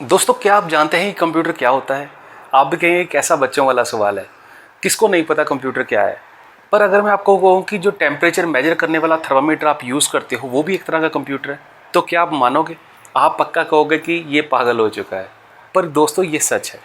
दोस्तों, क्या आप जानते हैं कि कंप्यूटर क्या होता है? आप भी कहेंगे कैसा बच्चों वाला सवाल है, किसको नहीं पता कंप्यूटर क्या है। पर अगर मैं आपको कहूँ कि जो टेम्परेचर मेजर करने वाला थर्मामीटर आप यूज़ करते हो वो भी एक तरह का कंप्यूटर है, तो क्या आप मानोगे? आप पक्का कहोगे कि ये पागल हो चुका है। पर दोस्तों, ये सच है।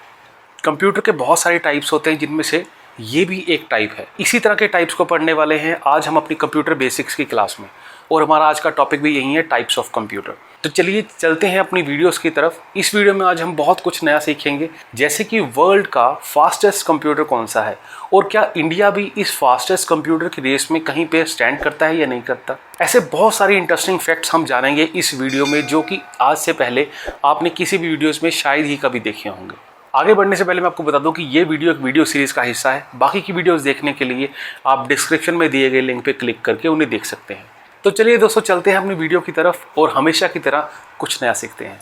कंप्यूटर के बहुत सारे टाइप्स होते हैं, जिनमें से ये भी एक टाइप है। इसी तरह के टाइप्स को पढ़ने वाले हैं आज हम अपनी कंप्यूटर बेसिक्स की क्लास में, और हमारा आज का टॉपिक भी यही है, टाइप्स ऑफ कंप्यूटर। तो चलिए चलते हैं अपनी वीडियोस की तरफ। इस वीडियो में आज हम बहुत कुछ नया सीखेंगे, जैसे कि वर्ल्ड का फास्टेस्ट कंप्यूटर कौन सा है, और क्या इंडिया भी इस फास्टेस्ट कंप्यूटर की रेस में कहीं पे स्टैंड करता है या नहीं करता। ऐसे बहुत सारे इंटरेस्टिंग फैक्ट्स हम जानेंगे इस वीडियो में, जो कि आज से पहले आपने किसी भी वीडियोज़ में शायद ही कभी देखे होंगे। आगे बढ़ने से पहले मैं आपको बता दूं कि ये वीडियो एक वीडियो सीरीज का हिस्सा है। बाकी की वीडियोस देखने के लिए आप डिस्क्रिप्शन में दिए गए लिंक पे क्लिक करके उन्हें देख सकते हैं। तो चलिए दोस्तों, चलते हैं अपनी वीडियो की तरफ और हमेशा की तरह कुछ नया सीखते हैं।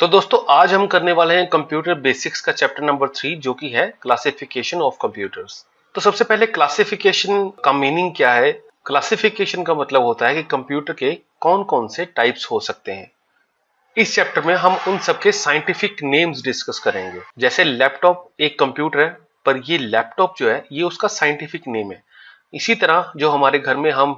तो दोस्तों, आज हम करने वाले हैं कंप्यूटर बेसिक्स का चैप्टर नंबर 3, जो कि है क्लासिफिकेशन ऑफ कंप्यूटर्स। तो सबसे पहले क्लासिफिकेशन का मीनिंग क्या है? क्लासिफिकेशन का मतलब होता है कि कंप्यूटर के कौन कौन से टाइप्स हो सकते हैं। इस चैप्टर में हम उन सबके साइंटिफिक नेम्स डिस्कस करेंगे। जैसे लैपटॉप एक कंप्यूटर है, पर ये लैपटॉप जो है ये उसका साइंटिफिक नेम है। इसी तरह जो हमारे घर में हम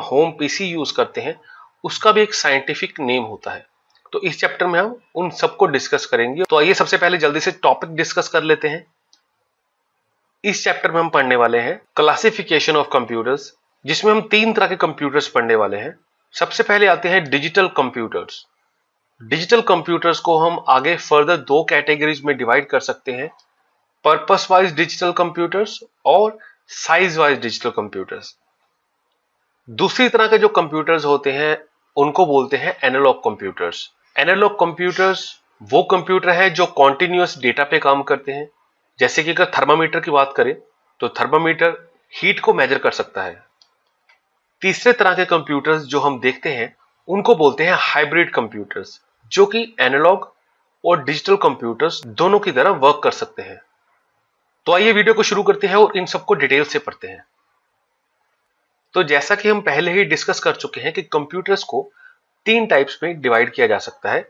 होम पीसी यूज करते हैं, उसका भी एक साइंटिफिक नेम होता है। तो इस चैप्टर में हम उन सबको डिस्कस करेंगे। तो आइए सबसे पहले जल्दी से टॉपिक डिस्कस कर लेते हैं। इस चैप्टर में हम पढ़ने वाले हैं क्लासिफिकेशन ऑफ कंप्यूटर्स, जिसमें हम 3 तरह के कंप्यूटर्स पढ़ने वाले हैं। सबसे पहले आते हैं डिजिटल कंप्यूटर्स। डिजिटल कंप्यूटर्स को हम आगे फर्दर 2 कैटेगरीज में डिवाइड कर सकते हैं, पर्पस वाइज डिजिटल कंप्यूटर्स और साइज वाइज डिजिटल कंप्यूटर्स। दूसरी तरह के जो कंप्यूटर्स होते हैं उनको बोलते हैं एनालॉग कंप्यूटर्स। एनालॉग कंप्यूटर्स वो कंप्यूटर है जो कॉन्टिन्यूअस डेटा पे काम करते हैं। जैसे कि अगर थर्मामीटर की बात करें तो थर्मामीटर हीट को मेजर कर सकता है। तीसरे तरह के कंप्यूटर्स जो हम देखते हैं उनको बोलते हैं हाइब्रिड कंप्यूटर्स, जो कि एनालॉग और डिजिटल कंप्यूटर्स दोनों की तरह वर्क कर सकते हैं। तो आइए वीडियो को शुरू करते हैं और इन सबको डिटेल से पढ़ते हैं। तो जैसा कि हम पहले ही डिस्कस कर चुके हैं कि कंप्यूटर्स को 3 टाइप्स में डिवाइड किया जा सकता है।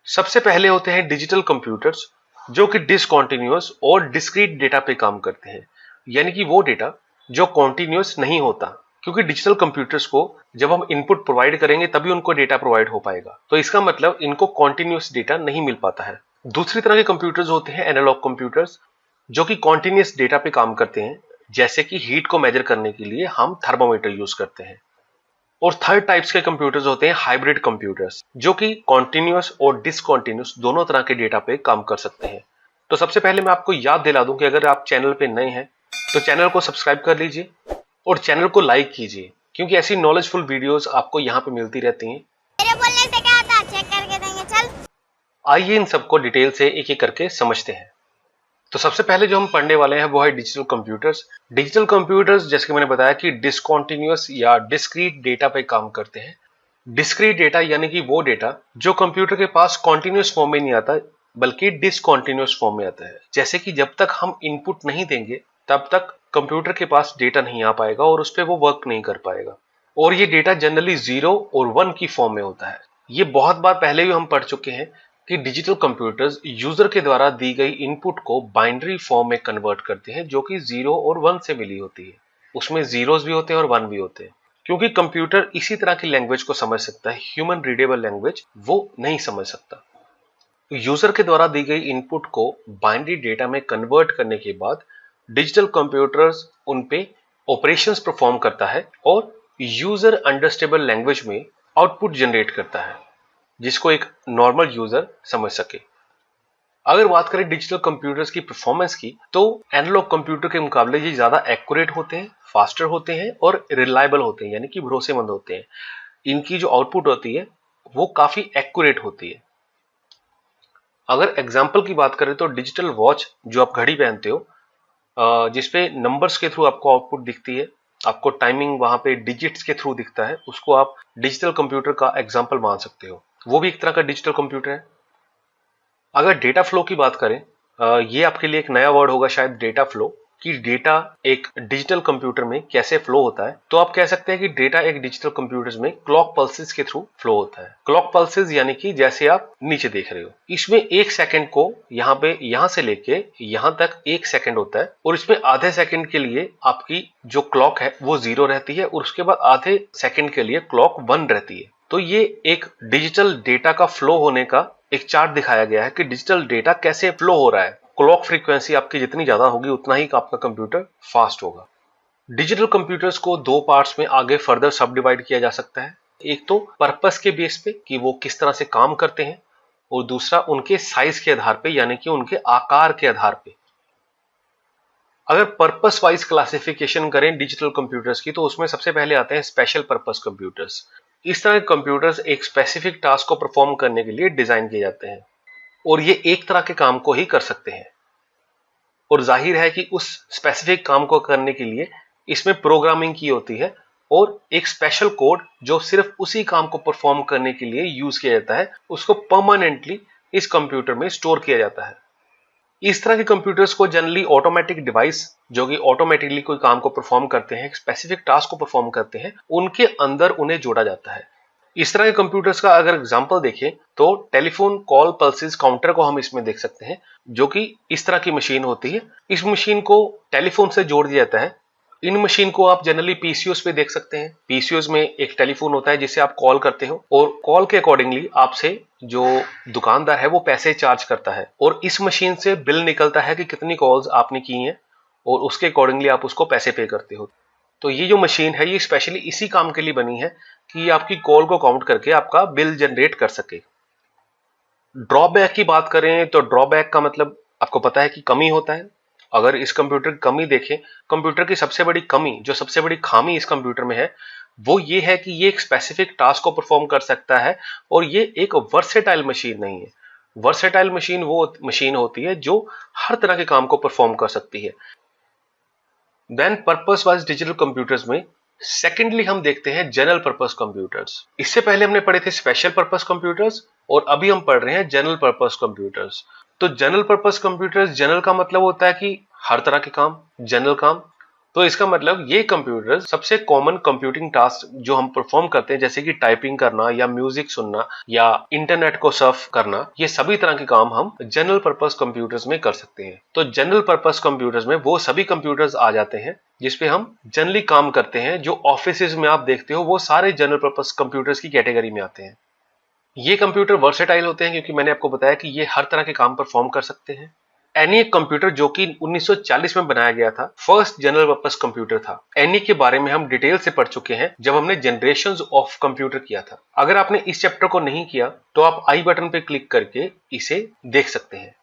सबसे पहले होते हैं डिजिटल कंप्यूटर्स, जो कि डिसकंटीन्यूअस और डिस्क्रीट डेटा पे काम करते हैं, यानी कि वो डेटा जो कॉन्टिन्यूअस नहीं होता, क्योंकि डिजिटल कंप्यूटर्स को जब हम इनपुट प्रोवाइड करेंगे तभी उनको डेटा प्रोवाइड हो पाएगा। तो इसका मतलब इनको कॉन्टिन्यूअस डेटा नहीं मिल पाता है। दूसरी तरह के कंप्यूटर्स होते हैं एनालॉग कंप्यूटर्स, जो कि कॉन्टिन्यूअस डेटा पे काम करते हैं। जैसे कि हीट को मेजर करने के लिए हम थर्मामीटर यूज करते हैं। और थर्ड टाइप्स के कंप्यूटर्स होते हैं हाइब्रिड कंप्यूटर्स, जो कि कॉन्टिन्यूअस और डिसकंटीन्यूअस दोनों तरह के डेटा पे काम कर सकते हैं। तो सबसे पहले मैं आपको याद दिला दूं कि अगर आप चैनल पे नए हैं तो चैनल को सब्सक्राइब कर लीजिए और चैनल को लाइक कीजिए, क्योंकि ऐसी नॉलेजफुल वीडियोस आपको यहाँ पे मिलती रहती हैं। मेरे बोलने से क्या होता है, चेक करके देंगे। चल आइए इन सबको डिटेल से एक एक करके समझते हैं। तो सबसे पहले जो हम पढ़ने वाले हैं वो है डिजिटल कंप्यूटर्स। डिजिटल कंप्यूटर्स, जैसे कि मैंने बताया, कि डिसकंटीन्यूअस या डिस्क्रीट डेटा पे काम करते हैं। डिस्क्रीट डेटा यानी कि वो डेटा जो कंप्यूटर के पास कॉन्टिन्यूअस फॉर्म में नहीं आता, बल्कि डिसकंटीन्यूअस फॉर्म में आता है। जैसे कि जब तक हम इनपुट नहीं देंगे तब तक कंप्यूटर के पास डेटा नहीं आ पाएगा और उस पर वो वर्क नहीं कर पाएगा। और ये डेटा जनरली 0 और 1 की फॉर्म में होता है। ये बहुत बार पहले भी हम पढ़ चुके हैं कि डिजिटल कंप्यूटर्स यूजर के द्वारा दी गई इनपुट को बाइनरी फॉर्म में कन्वर्ट करते हैं, जो कि 0 और 1 से मिली होती है। उसमें जीरोस भी होते हैं और 1 भी होते हैं। क्योंकि कंप्यूटर इसी तरह की लैंग्वेज को समझ सकता है, ह्यूमन रीडेबल लैंग्वेज वो नहीं समझ सकता। यूजर के द्वारा दी गई इनपुट को बाइनरी डेटा में कन्वर्ट करने के बाद डिजिटल कंप्यूटर्स उन पे ऑपरेशंस परफॉर्म करता है और यूजर अंडरस्टैंडेबल लैंग्वेज में आउटपुट जनरेट करता है, जिसको एक नॉर्मल यूजर समझ सके। अगर बात करें डिजिटल कंप्यूटर्स की परफॉर्मेंस की, तो एनालॉग कंप्यूटर के मुकाबले ये ज्यादा एक्यूरेट होते हैं, फास्टर होते हैं और रिलायबल होते हैं, यानी कि भरोसेमंद होते हैं। इनकी जो आउटपुट होती है वो काफी एक्यूरेट होती है। अगर एग्जाम्पल की बात करें तो डिजिटल वॉच जो आप घड़ी पहनते हो, जिसपे नंबर्स के थ्रू आपको आउटपुट दिखती है, आपको टाइमिंग वहां पे डिजिट्स के थ्रू दिखता है, उसको आप डिजिटल कंप्यूटर का एग्जाम्पल मान सकते हो। वो भी एक तरह का डिजिटल कंप्यूटर है। अगर डेटा फ्लो की बात करें, ये आपके लिए एक नया वर्ड होगा शायद, डेटा फ्लो। कि डेटा एक डिजिटल कंप्यूटर में कैसे फ्लो होता है, तो आप कह सकते हैं कि डेटा एक डिजिटल कंप्यूटर्स में क्लॉक पल्सेस के थ्रू फ्लो होता है। क्लॉक पल्सेस यानी कि जैसे आप नीचे देख रहे हो, इसमें 1 सेकंड को यहां से लेके यहां तक 1 सेकंड होता है, और इसमें आधे सेकंड के लिए आपकी जो क्लॉक है वो 0 रहती है, और उसके बाद आधे सेकंड के लिए क्लॉक 1 रहती है। तो ये एक डिजिटल डेटा का फ्लो होने का एक चार्ट दिखाया गया है कि डिजिटल डेटा कैसे फ्लो हो रहा है। क्लॉक फ्रीक्वेंसी आपकी जितनी ज्यादा होगी उतना ही आपका कंप्यूटर फास्ट होगा। डिजिटल कंप्यूटर्स को 2 पार्ट्स में आगे फर्दर सब डिवाइड किया जा सकता है। एक तो पर्पस के बेस पे कि वो किस तरह से काम करते हैं, और दूसरा उनके साइज के आधार पे यानी कि उनके आकार के आधार पे। अगर पर्पस वाइज क्लासिफिकेशन करें डिजिटल कंप्यूटर्स की, तो उसमें सबसे पहले आते हैं स्पेशल पर्पस कंप्यूटर्स। इस तरह के कंप्यूटर्स एक स्पेसिफिक टास्क को परफॉर्म करने के लिए डिजाइन किए जाते हैं, और ये एक तरह के काम को ही कर सकते हैं, और जाहिर है कि उस स्पेसिफिक काम को करने के लिए इसमें प्रोग्रामिंग की होती है, और एक स्पेशल कोड जो सिर्फ उसी काम को परफॉर्म करने के लिए यूज किया जाता है, उसको परमानेंटली इस कंप्यूटर में स्टोर किया जाता है। इस तरह के कंप्यूटर्स को जनरली ऑटोमेटिक डिवाइस, जो कि ऑटोमेटिकली कोई काम को परफॉर्म करते हैं, स्पेसिफिक टास्क को परफॉर्म करते हैं, उनके अंदर उन्हें जोड़ा जाता है। इस तरह के कंप्यूटर्स का अगर एग्जांपल देखें तो टेलीफोन कॉल पल्सेस काउंटर को हम इसमें देख सकते हैं, जो कि इस तरह की मशीन होती है। इस मशीन को टेलीफोन से जोड़ दिया जाता है। इन मशीन को आप जनरली पीसीओस पे देख सकते हैं। पीसीओस में एक टेलीफोन होता है जिससे आप कॉल करते हो, और कॉल के अकॉर्डिंगली आपसे जो दुकानदार है वो पैसे चार्ज करता है, और इस मशीन से बिल निकलता है कि कितनी कॉल्स आपने की हैं, और उसके अकॉर्डिंगली आप उसको पैसे पे करते हो। तो ये जो मशीन है ये स्पेशली इसी काम के लिए बनी है कि ये आपकी कॉल को काउंट करके आपका बिल जनरेट कर सके। ड्रॉबैक की बात करें तो ड्रॉबैक का मतलब आपको पता है कि कमी होता है। अगर इस कंप्यूटर की कमी देखें, कंप्यूटर की सबसे बड़ी कमी, जो सबसे बड़ी खामी इस कंप्यूटर में है, वो ये है कि ये एक स्पेसिफिक टास्क को परफॉर्म कर सकता है, और ये एक वर्सेटाइल मशीन नहीं है। वर्सेटाइल मशीन वो मशीन होती है जो हर तरह के काम को परफॉर्म कर सकती है। Then purpose wise digital computers में सेकेंडली हम देखते हैं जनरल पर्पस कंप्यूटर्स। इससे पहले हमने पढ़े थे स्पेशल पर्पस कंप्यूटर्स, और अभी हम पढ़ रहे हैं जनरल पर्पस कंप्यूटर्स। तो जनरल पर्पस कंप्यूटर्स, जनरल का मतलब होता है कि हर तरह के काम, जनरल काम। तो इसका मतलब ये कंप्यूटर सबसे कॉमन कंप्यूटिंग टास्क जो हम परफॉर्म करते हैं, जैसे कि टाइपिंग करना या म्यूजिक सुनना या इंटरनेट को सर्फ करना, ये सभी तरह के काम हम जनरल पर्पस कंप्यूटर्स में कर सकते हैं। तो जनरल पर्पस कंप्यूटर्स में वो सभी कंप्यूटर्स आ जाते हैं जिसपे हम जनरली काम करते हैं। जो ऑफिसेज में आप देखते हो वो सारे जनरल पर्पस कंप्यूटर्स की कैटेगरी में आते हैं। ये कंप्यूटर वर्सेटाइल होते हैं क्योंकि मैंने आपको बताया कि ये हर तरह के काम परफॉर्म कर सकते हैं। ENIAC कंप्यूटर जो कि 1940 में बनाया गया था, फर्स्ट जनरल पर्पस कंप्यूटर था। ENIAC के बारे में हम डिटेल से पढ़ चुके हैं जब हमने जनरेशंस ऑफ कंप्यूटर किया था। अगर आपने इस चैप्टर को नहीं किया तो आप आई बटन पे क्लिक करके इसे देख सकते हैं।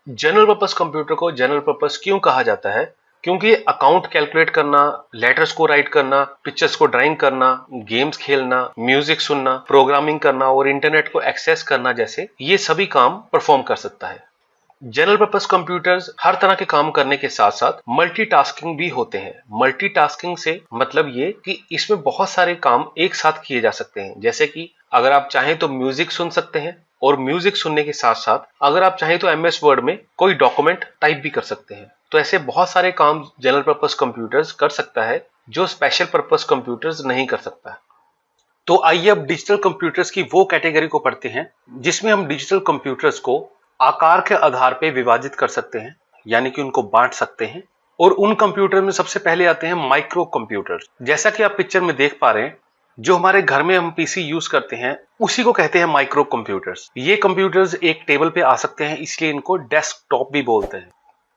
जनरल पर्पस कंप्यूटर को जनरल पर्पस क्यों कहा जाता है? क्योंकि अकाउंट कैलकुलेट करना, लेटर्स को राइट करना, पिक्चर्स को ड्राइंग करना, गेम्स खेलना, म्यूजिक सुनना, प्रोग्रामिंग करना और इंटरनेट को एक्सेस करना जैसे ये सभी काम परफॉर्म कर सकता है। जनरल पर्पस कंप्यूटर्स हर तरह के काम करने के साथ साथ मल्टीटास्किंग भी होते हैं। मल्टीटास्किंग से मतलब ये कि इसमें बहुत सारे काम एक साथ किए जा सकते हैं। जैसे कि अगर आप चाहें तो म्यूजिक सुन सकते हैं, और म्यूजिक सुनने के साथ साथ अगर आप चाहें तो MS वर्ड में कोई डॉक्यूमेंट टाइप भी कर सकते हैं। तो ऐसे बहुत सारे काम जनरल पर्पस कंप्यूटर्स कर सकता है जो स्पेशल पर्पस कंप्यूटर्स नहीं कर सकता। तो आइए अब डिजिटल कंप्यूटर्स की वो कैटेगरी को पढ़ते हैं जिसमें हम डिजिटल कंप्यूटर्स को आकार के आधार पे विभाजित कर सकते हैं, यानी कि उनको बांट सकते हैं। और उन कंप्यूटर में सबसे पहले आते हैं माइक्रो कंप्यूटर। जैसा कि आप पिक्चर में देख पा रहे हैं, जो हमारे घर में हम पीसी यूज करते हैं उसी को कहते हैं माइक्रो कंप्यूटर्स। ये कंप्यूटर्स एक टेबल पे आ सकते हैं, इसलिए इनको डेस्कटॉप भी बोलते हैं।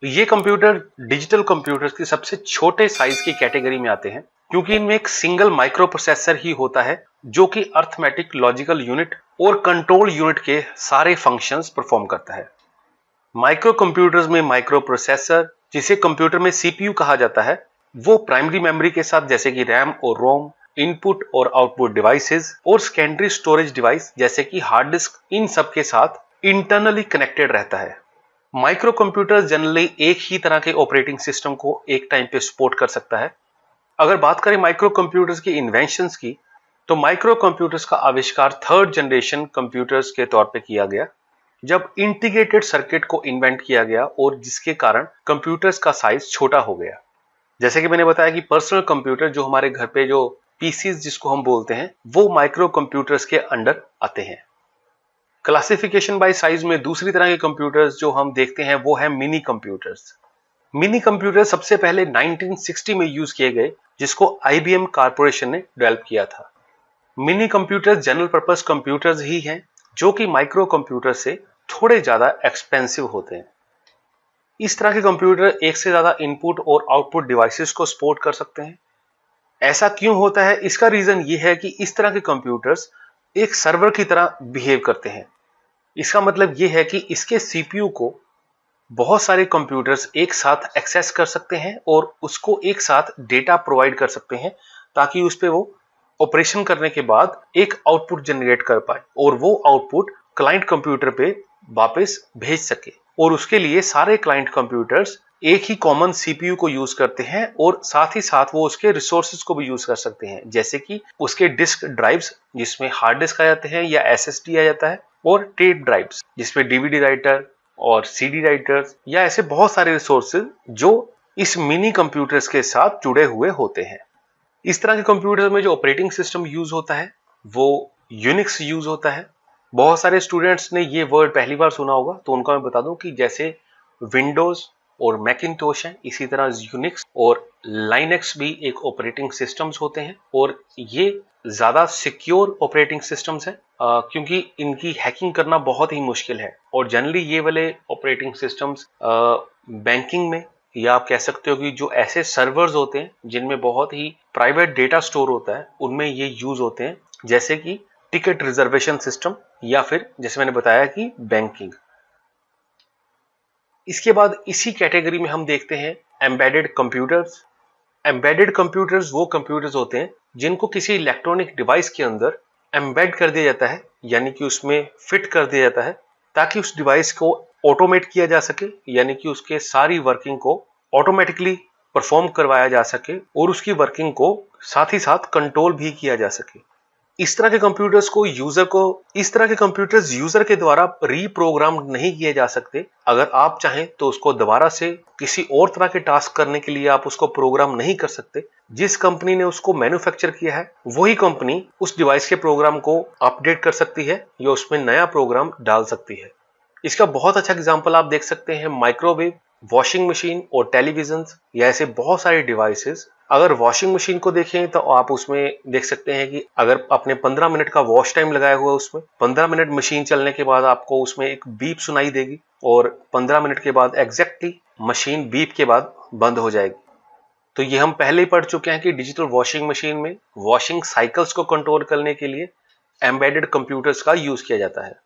ये कंप्यूटर डिजिटल कंप्यूटर्स के सबसे छोटे साइज की कैटेगरी में आते हैं, क्योंकि इनमें एक सिंगल माइक्रो प्रोसेसर ही होता है जो कि अर्थमेटिक, लॉजिकल यूनिट और कंट्रोल यूनिट के सारे फंक्शंस परफॉर्म करता है। माइक्रो कंप्यूटर्स में माइक्रो प्रोसेसर, जिसे कंप्यूटर में CPU कहा जाता है, वो प्राइमरी मेमोरी के साथ जैसे कि रैम और रोम, इनपुट और आउटपुट डिवाइसेस और सेकेंडरी स्टोरेज डिवाइस जैसे कि हार्ड डिस्क, इन सब के साथ इंटरनली कनेक्टेड रहता है। माइक्रो कंप्यूटर जनरली एक ही तरह के ऑपरेटिंग सिस्टम को एक टाइम पे सपोर्ट कर सकता है। अगर बात करें माइक्रो कंप्यूटर्स की इन्वेंशंस की, तो माइक्रो कंप्यूटर्स का आविष्कार थर्ड जनरेशन कंप्यूटर्स के तौर पे किया गया। जब इंटीग्रेटेड सर्किट को इन्वेंट किया गया और जिसके कारण कंप्यूटर्स का साइज छोटा हो गया। जैसे कि मैंने बताया कि पर्सनल कंप्यूटर जो हमारे घर पे जो पीसीज जिसको हम बोलते हैं वो माइक्रो कंप्यूटर्स के अंडर आते हैं। क्लासिफिकेशन बाय साइज में दूसरी तरह के कंप्यूटर्स जो हम देखते हैं वो है मिनी कंप्यूटर्स। मिनी कंप्यूटर सबसे पहले 1960 में यूज किए गए, जिसको IBM कॉर्पोरेशन ने डेवलप किया था। Mini computers general purpose computers ही हैं जो कि माइक्रो कंप्यूटर से थोड़े ज्यादा एक्सपेंसिव होते हैं। इस तरह के कंप्यूटर एक से ज्यादा इनपुट और आउटपुट डिवाइसेस को सपोर्ट कर सकते हैं। ऐसा क्यों होता है? इसका रीजन ये है कि इस तरह के कंप्यूटर्स एक सर्वर की तरह बिहेव करते हैं। इसका मतलब ये है कि इसके सीपीयू को बहुत सारे कंप्यूटर्स एक साथ एक्सेस कर सकते हैं और उसको एक साथ डेटा प्रोवाइड कर सकते हैं ताकि उस पे वो ऑपरेशन करने के बाद एक आउटपुट जनरेट कर पाए और वो आउटपुट क्लाइंट कंप्यूटर पे वापस भेज सके। और उसके लिए सारे क्लाइंट कंप्यूटर्स एक ही कॉमन सीपीयू को यूज करते हैं और साथ ही साथ वो उसके रिसोर्सेज को भी यूज कर सकते हैं, जैसे कि उसके डिस्क ड्राइव्स जिसमें हार्ड डिस्क आ जाते हैं या एसएसडी आ जाता है, और टेप ड्राइव्स जिसमें डीवीडी राइटर और सीडी राइटर्स या ऐसे बहुत सारे रिसोर्सेज जो इस मिनी कंप्यूटर्स के साथ जुड़े हुए होते हैं। इस तरह के कंप्यूटर में जो ऑपरेटिंग सिस्टम यूज होता है वो यूनिक्स यूज होता है। बहुत सारे स्टूडेंट्स ने ये वर्ड पहली बार सुना होगा, तो उनका मैं बता दूं कि जैसे विंडोज और मैकिंटोश है, इसी तरह यूनिक्स और लाइनेक्स भी एक ऑपरेटिंग सिस्टम्स होते हैं और ये ज्यादा सिक्योर ऑपरेटिंग सिस्टम्स हैं क्योंकि इनकी हैकिंग करना बहुत ही मुश्किल है। और जनरली ये वाले ऑपरेटिंग सिस्टम्स बैंकिंग में या आप कह सकते हो कि जो ऐसे सर्वर्स होते हैं जिनमें बहुत ही प्राइवेट डेटा स्टोर होता है उनमें ये यूज होते हैं, जैसे कि टिकट रिजर्वेशन सिस्टम या फिर जैसे मैंने बताया कि बैंकिंग। इसके बाद इसी कैटेगरी में हम देखते हैं एम्बेडेड कंप्यूटर्स। एम्बेडेड कंप्यूटर्स वो कंप्यूटर्स होते हैं जिनको किसी इलेक्ट्रॉनिक डिवाइस के अंदर एम्बेड कर दिया जाता है, यानी कि उसमें फिट कर दिया जाता है ताकि उस डिवाइस को ऑटोमेट किया जा सके, यानी कि उसके सारी वर्किंग को ऑटोमेटिकली परफॉर्म करवाया जा सके और उसकी वर्किंग को साथ ही साथ कंट्रोल भी किया जा सके। इस तरह के कंप्यूटर्स यूजर के द्वारा रीप्रोग्राम नहीं किए जा सकते। अगर आप चाहें तो उसको दोबारा से किसी और तरह के टास्क करने के लिए आप उसको प्रोग्राम नहीं कर सकते। जिस कंपनी ने उसको मैन्युफैक्चर किया है वही कंपनी उस डिवाइस के प्रोग्राम को अपडेट कर सकती है या उसमें नया प्रोग्राम डाल सकती है। इसका बहुत अच्छा एग्जांपल आप देख सकते हैं माइक्रोवेव, वॉशिंग मशीन और टेलीविजन या ऐसे बहुत सारे डिवाइसेस। अगर वॉशिंग मशीन को देखें तो आप उसमें देख सकते हैं कि अगर आपने 15 मिनट का वॉश टाइम लगाया हुआ है, उसमें 15 मिनट मशीन चलने के बाद आपको उसमें एक बीप सुनाई देगी और 15 मिनट के बाद एग्जैक्टली मशीन बीप के बाद बंद हो जाएगी। तो ये हम पहले ही पढ़ चुके हैं कि डिजिटल वॉशिंग मशीन में वॉशिंग साइकिल्स को कंट्रोल करने के लिए एम्बेडेड कंप्यूटर्स का यूज किया जाता है।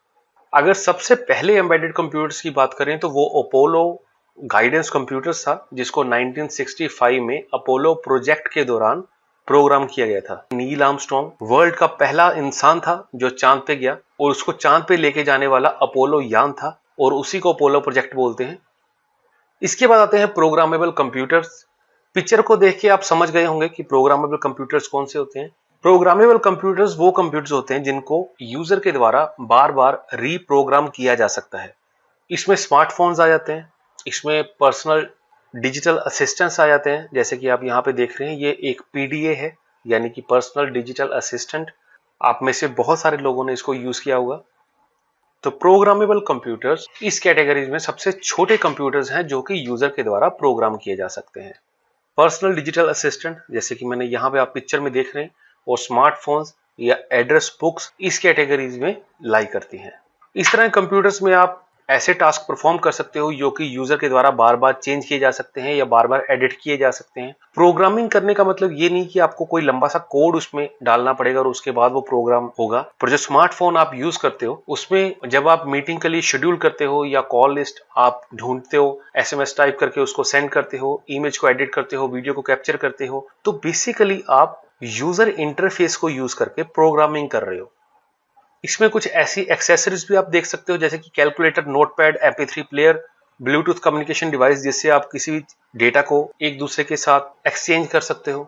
अगर सबसे पहले एम्बेडेड कंप्यूटर्स की बात करें तो वो अपोलो गाइडेंस कंप्यूटर्स था, जिसको 1965 में अपोलो प्रोजेक्ट के दौरान प्रोग्राम किया गया था। नील आर्मस्ट्रॉन्ग वर्ल्ड का पहला इंसान था जो चांद पे गया और उसको चांद पे लेके जाने वाला अपोलो यान था और उसी को अपोलो प्रोजेक्ट बोलते हैं। इसके बाद आते हैं प्रोग्रामेबल कंप्यूटर्स। पिक्चर को देख के आप समझ गए होंगे कि प्रोग्रामेबल कंप्यूटर्स कौन से होते हैं। प्रोग्रामेबल कंप्यूटर्स वो कंप्यूटर्स होते हैं जिनको यूजर के द्वारा बार बार रीप्रोग्राम किया जा सकता है। इसमें स्मार्टफोन्स आ जाते हैं, इसमें पर्सनल डिजिटल असिस्टेंट्स आ जाते हैं, जैसे कि आप यहाँ पे देख रहे हैं ये एक पीडीए है, यानी कि पर्सनल डिजिटल असिस्टेंट। आप में से बहुत सारे लोगों ने इसको यूज किया होगा। तो प्रोग्रामेबल कंप्यूटर्स इस कैटेगरी में सबसे छोटे कंप्यूटर्स हैं जो कि यूजर के द्वारा प्रोग्राम किए जा सकते हैं। पर्सनल डिजिटल असिस्टेंट जैसे कि मैंने यहाँ पे आप पिक्चर में देख रहे हैं, और स्मार्टफोन्स या एड्रेस बुक्स इस कैटेगरीज में लाई करती हैं। इस तरह के कंप्यूटर्स में आप ऐसे टास्क परफॉर्म कर सकते हो जो कि यूजर के द्वारा बार बार चेंज किए जा सकते हैं या बार बार एडिट किए जा सकते हैं। प्रोग्रामिंग करने का मतलब ये नहीं कि आपको कोई लंबा सा कोड उसमें डालना पड़ेगा और उसके बाद वो प्रोग्राम होगा। पर जो स्मार्टफोन आप यूज करते हो उसमें जब आप मीटिंग के लिए शेड्यूल करते हो या कॉल लिस्ट आप ढूंढते हो, एसएमएस टाइप करके उसको सेंड करते हो, इमेज को एडिट करते हो, वीडियो को कैप्चर करते हो, तो बेसिकली आप यूजर इंटरफेस को यूज करके प्रोग्रामिंग कर रहे हो। इसमें कुछ ऐसी एक्सेसरीज भी आप देख सकते हो जैसे कि calculator, notepad, MP3 player, Bluetooth communication device, जिससे आप किसी भी डेटा को एक दूसरे के साथ एक्सचेंज कर सकते हो।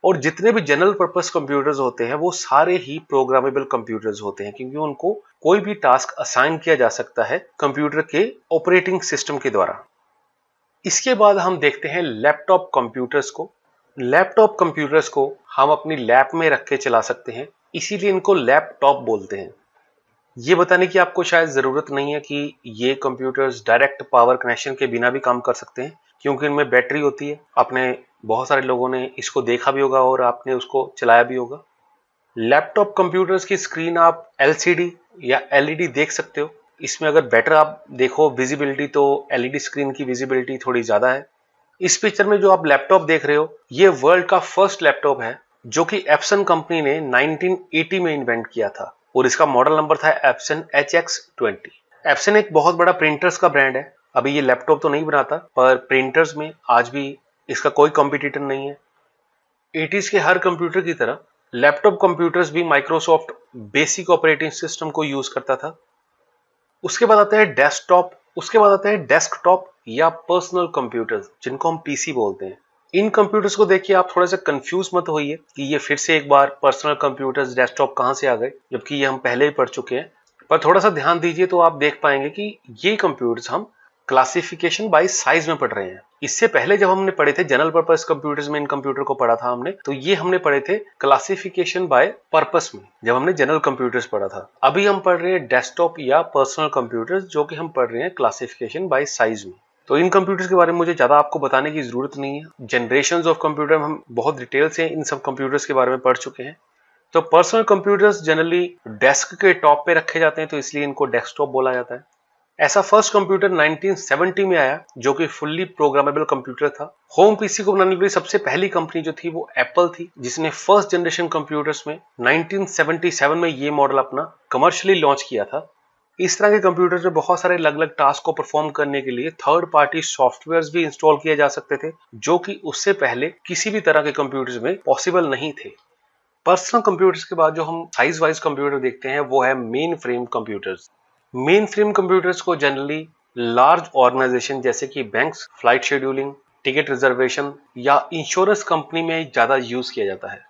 और जितने भी जनरल पर्पस कंप्यूटर्स होते हैं वो सारे ही प्रोग्रामेबल कंप्यूटर्स होते हैं क्योंकि उनको कोई भी टास्क असाइन किया जा सकता है कंप्यूटर के ऑपरेटिंग सिस्टम के द्वारा। इसके बाद हम देखते हैं लैपटॉप कंप्यूटर्स को। लैपटॉप कंप्यूटर्स को हम अपनी लैब में रख के चला सकते हैं, इसीलिए इनको लैपटॉप बोलते हैं। ये बताने की आपको शायद जरूरत नहीं है कि ये कंप्यूटर्स डायरेक्ट पावर कनेक्शन के बिना भी काम कर सकते हैं, क्योंकि इनमें बैटरी होती है। आपने बहुत सारे लोगों ने इसको देखा भी होगा और आपने उसको चलाया भी होगा। लैपटॉप कंप्यूटर्स की स्क्रीन आप LCD या LED देख सकते हो। इसमें अगर बेटर आप देखो विजिबिलिटी तो LED स्क्रीन की विजिबिलिटी थोड़ी ज्यादा है। इस पिक्चर में जो आप लैपटॉप देख रहे हो ये वर्ल्ड का फर्स्ट लैपटॉप है जो कि एप्सन कंपनी ने 1980 में इन्वेंट किया था और इसका मॉडल नंबर था एप्सन HX20। एप्सन एक बहुत बड़ा प्रिंटर्स का ब्रांड है। अभी ये लैपटॉप तो नहीं बनाता पर प्रिंटर्स में आज भी इसका कोई कॉम्पिटिटर नहीं है। 80s के हर कंप्यूटर की तरह लैपटॉप कंप्यूटर्स भी माइक्रोसॉफ्ट बेसिक ऑपरेटिंग सिस्टम को यूज करता था। उसके बाद आता है डेस्कटॉप, उसके बाद आता है डेस्कटॉप या पर्सनल कंप्यूटर्स जिनको हम PC बोलते हैं। इन कंप्यूटर्स को देखिए आप थोड़ा सा कंफ्यूज मत होइए कि ये फिर से एक बार पर्सनल कंप्यूटर्स डेस्कटॉप कहां से आ गए, जबकि ये हम पहले ही पढ़ चुके हैं। पर थोड़ा सा ध्यान दीजिए तो आप देख पाएंगे कि ये कंप्यूटर्स हम क्लासिफिकेशन बाय साइज में पढ़ रहे हैं। इससे पहले जब हमने पढ़े थे जनरल पर्पस कंप्यूटर्स में, इन कंप्यूटर को पढ़ा था हमने, तो ये हमने पढ़े थे क्लासिफिकेशन बाय पर्पस में जब हमने जनरल कंप्यूटर्स पढ़ा था। अभी हम पढ़ रहे हैं डेस्कटॉप या पर्सनल कंप्यूटर्स जो कि हम पढ़ रहे हैं क्लासिफिकेशन बाय साइज में। तो इन कंप्यूटर्स के बारे में मुझे ज्यादा आपको बताने की जरूरत नहीं है। जनरेशंस ऑफ कंप्यूटर हम बहुत डिटेल से इन सब कंप्यूटर्स के बारे में पढ़ चुके हैं। तो पर्सनल कंप्यूटर्स जनरली डेस्क के टॉप पे रखे जाते हैं तो इसलिए इनको डेस्कटॉप बोला जाता है। ऐसा फर्स्ट कंप्यूटर 1970 में आया जो कि फुल्ली प्रोग्रामेबल कंप्यूटर था। होम PC को बनाने के लिए सबसे पहली कंपनी जो थी वो एप्पल थी, जिसने फर्स्ट जनरेशन कंप्यूटर्स में 1977 में ये मॉडल अपना कमर्शियली लॉन्च किया था। इस तरह के कंप्यूटर्स में बहुत सारे अलग अलग टास्क को परफॉर्म करने के लिए थर्ड पार्टी सॉफ्टवेयर्स भी इंस्टॉल किए जा सकते थे जो कि उससे पहले किसी भी तरह के कंप्यूटर्स में पॉसिबल नहीं थे। पर्सनल कंप्यूटर्स के बाद जो हम साइज वाइज कंप्यूटर देखते हैं वो है main frame computers. Main frame computers को जनरली लार्ज ऑर्गेनाइजेशन जैसे कि banks, flight scheduling, ticket reservation या इंश्योरेंस कंपनी में ज्यादा यूज किया जाता है।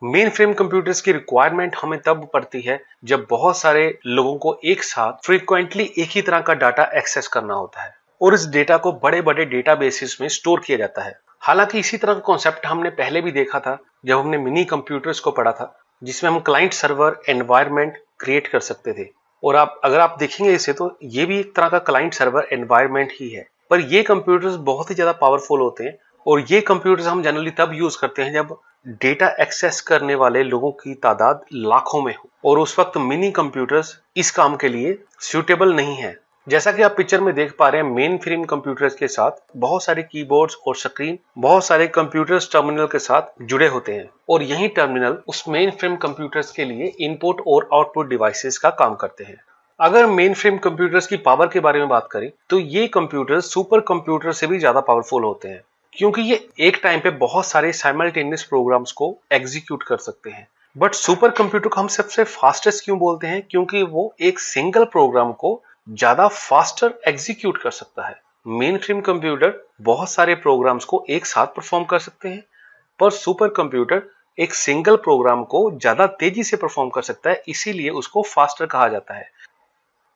मेन फ्रेम कंप्यूटर्स की रिक्वायरमेंट हमें तब पड़ती है जब बहुत सारे लोगों को एक साथ फ्रीक्वेंटली एक ही तरह का डाटा एक्सेस करना होता है और इस डेटा को बड़े बड़े डेटाबेसेस में स्टोर किया जाता है। हालांकि इसी तरह का कॉन्सेप्ट हमने पहले भी देखा था जब हमने मिनी कंप्यूटर्स को पढ़ा था, जिसमें हम क्लाइंट सर्वर एनवायरनमेंट क्रिएट कर सकते थे। और अगर आप देखेंगे इसे तो ये भी एक तरह का क्लाइंट सर्वर एनवायरनमेंट ही है, पर ये कंप्यूटर्स बहुत ही ज्यादा पावरफुल होते हैं और ये कंप्यूटर्स हम जनरली तब यूज करते हैं जब डेटा एक्सेस करने वाले लोगों की तादाद लाखों में हो और उस वक्त मिनी कंप्यूटर्स इस काम के लिए सूटेबल नहीं है। जैसा कि आप पिक्चर में देख पा रहे हैं, मेन फ्रेम कंप्यूटर्स के साथ बहुत सारे कीबोर्ड्स और स्क्रीन बहुत सारे कंप्यूटर्स टर्मिनल के साथ जुड़े होते हैं और यही टर्मिनल उस मेन फ्रेम कंप्यूटर्स के लिए इनपुट और आउटपुट डिवाइसेस का काम करते हैं। अगर मेन फ्रेम कंप्यूटर्स की पावर के बारे में बात करें तो ये कंप्यूटर्स सुपर कंप्यूटर से भी ज्यादा पावरफुल होते हैं, क्योंकि ये एक टाइम पे बहुत सारे साइमल्टेनियस प्रोग्राम्स को एग्जीक्यूट कर सकते हैं। बट सुपर कंप्यूटर को हम सबसे फास्टेस्ट क्यों बोलते हैं? क्योंकि वो एक सिंगल प्रोग्राम को ज्यादा फास्टर एग्जीक्यूट कर सकता है। मेन फ्रेम कंप्यूटर बहुत सारे प्रोग्राम्स को एक साथ परफॉर्म कर सकते हैं, पर सुपर कंप्यूटर एक सिंगल प्रोग्राम को ज्यादा तेजी से परफॉर्म कर सकता है, इसीलिए उसको फास्टर कहा जाता है।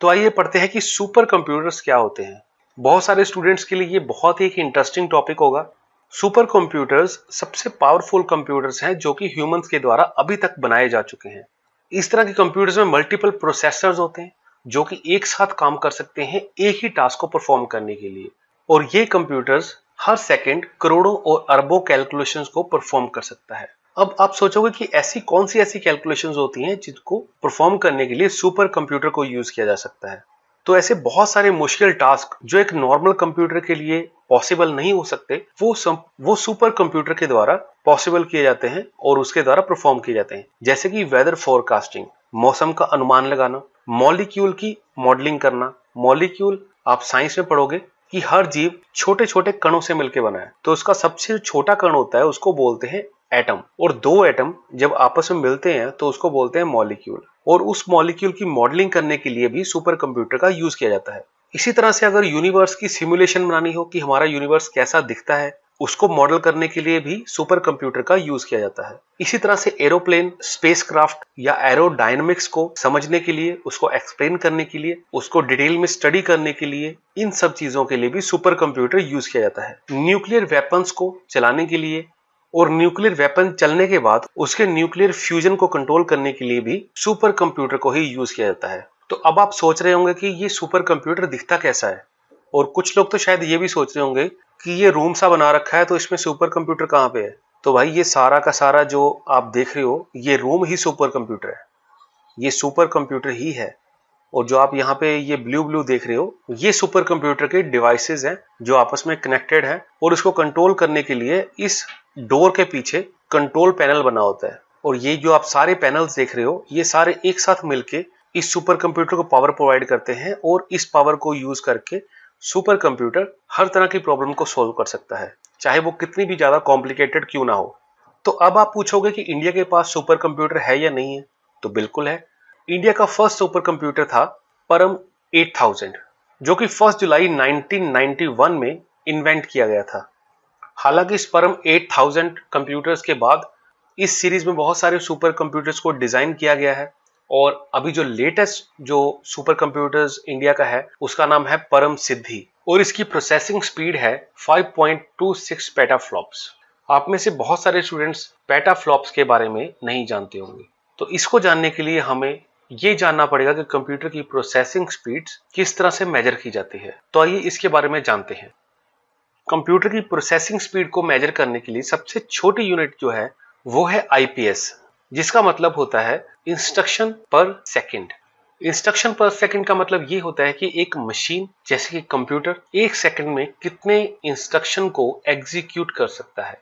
तो आइए पढ़ते हैं कि सुपर कंप्यूटर्स क्या होते हैं। बहुत सारे स्टूडेंट्स के लिए ये बहुत ही एक इंटरेस्टिंग टॉपिक होगा। सुपर कंप्यूटर्स सबसे पावरफुल कंप्यूटर्स हैं जो कि ह्यूमंस के द्वारा अभी तक बनाए जा चुके हैं। इस तरह के कंप्यूटर्स में मल्टीपल प्रोसेसर्स होते हैं जो कि एक साथ काम कर सकते हैं एक ही टास्क को परफॉर्म करने के लिए, और ये कंप्यूटर्स हर सेकंड करोड़ों और अरबों कैलकुलेशंस को परफॉर्म कर सकता है। अब आप सोचोगे कि ऐसी कौन सी ऐसी कैलकुलेशंस होती हैं जिनको परफॉर्म करने के लिए सुपर कंप्यूटर को यूज किया जा सकता है। तो ऐसे बहुत सारे मुश्किल टास्क जो एक नॉर्मल कंप्यूटर के लिए पॉसिबल नहीं हो सकते वो सुपर कंप्यूटर के द्वारा पॉसिबल किए जाते हैं और उसके द्वारा परफॉर्म किए जाते हैं। जैसे कि वेदर फोरकास्टिंग, मौसम का अनुमान लगाना, मॉलिक्यूल की मॉडलिंग करना। मॉलिक्यूल आप साइंस में पढ़ोगे कि हर जीव छोटे छोटे कणों से मिलकर बना है, तो उसका सबसे छोटा कण होता है उसको बोलते हैं एटम, और दो एटम जब आपस में मिलते हैं तो उसको बोलते हैं मॉलिक्यूल, और उस मॉलिक्यूल की मॉडलिंग करने के लिए भी सुपर कंप्यूटर का यूज किया जाता है। इसी तरह से अगर यूनिवर्स की सिमुलेशन बनानी हो कि हमारा यूनिवर्स कैसा दिखता है उसको मॉडल करने के लिए भी सुपर कंप्यूटर का यूज किया जाता है। इसी तरह से एरोप्लेन, स्पेसक्राफ्ट या एरोडायनेमिक्स को समझने के लिए, उसको एक्सप्लेन करने के लिए, उसको डिटेल में स्टडी करने के लिए, इन सब चीजों के लिए भी सुपर कंप्यूटर यूज किया जाता है। न्यूक्लियर वेपन्स को चलाने के लिए और न्यूक्लियर वेपन चलने के बाद उसके न्यूक्लियर फ्यूजन को कंट्रोल करने के लिए भी सुपर कंप्यूटर को ही यूज किया जाता है। तो अब आप सोच रहे होंगे कि ये सुपर कंप्यूटर दिखता कैसा है, और कुछ लोग तो शायद ये भी सोच रहे होंगे कि ये रूम सा बना रखा है तो इसमें सुपर कंप्यूटर कहाँ पे है। तो भाई ये सारा का सारा जो आप देख रहे हो ये रूम ही सुपर कंप्यूटर है, ये सुपर कंप्यूटर ही है। और जो आप यहाँ पे ये ब्लू ब्लू देख रहे हो ये सुपर कंप्यूटर के डिवाइसेस हैं जो आपस में कनेक्टेड हैं, और इसको कंट्रोल करने के लिए इस डोर के पीछे कंट्रोल पैनल बना होता है। और ये जो आप सारे पैनल्स देख रहे हो ये सारे एक साथ मिलके इस सुपर कंप्यूटर को पावर प्रोवाइड करते हैं, और इस पावर को यूज करके सुपर कंप्यूटर हर तरह की प्रॉब्लम को सोल्व कर सकता है, चाहे वो कितनी भी ज्यादा कॉम्प्लिकेटेड क्यों ना हो। तो अब आप पूछोगे कि इंडिया के पास सुपर कंप्यूटर है या नहीं है, तो बिल्कुल है। इंडिया का फर्स्ट सुपर कंप्यूटर था परम 8000, जो कि 1 जुलाई 1991 में इन्वेंट किया गया था। हालांकि इस परम 8000 कंप्यूटर्स के बाद इस सीरीज में बहुत सारे सुपर कंप्यूटर्स को डिजाइन किया गया है, और अभी जो लेटेस्ट जो सुपर कंप्यूटर्स इंडिया का है उसका नाम है परम सिद्धि, और इसकी प्रोसेसिंग स्पीड है 5.26 पेटाफ्लॉप्स। आप में से बहुत सारे स्टूडेंट्स पेटाफ्लॉप्स के बारे में नहीं जानते होंगे, तो इसको जानने के लिए हमें ये जानना पड़ेगा कि कंप्यूटर की प्रोसेसिंग स्पीड्स किस तरह से मेजर की जाती है। तो आइए इसके बारे में जानते हैं। कंप्यूटर की प्रोसेसिंग स्पीड को मेजर करने के लिए सबसे छोटी यूनिट जो है वो है आईपीएस, जिसका मतलब होता है इंस्ट्रक्शन पर सेकंड। इंस्ट्रक्शन पर सेकंड का मतलब ये होता है कि एक मशीन जैसे कि कंप्यूटर एक सेकंड में कितने इंस्ट्रक्शन को एग्जीक्यूट कर सकता है।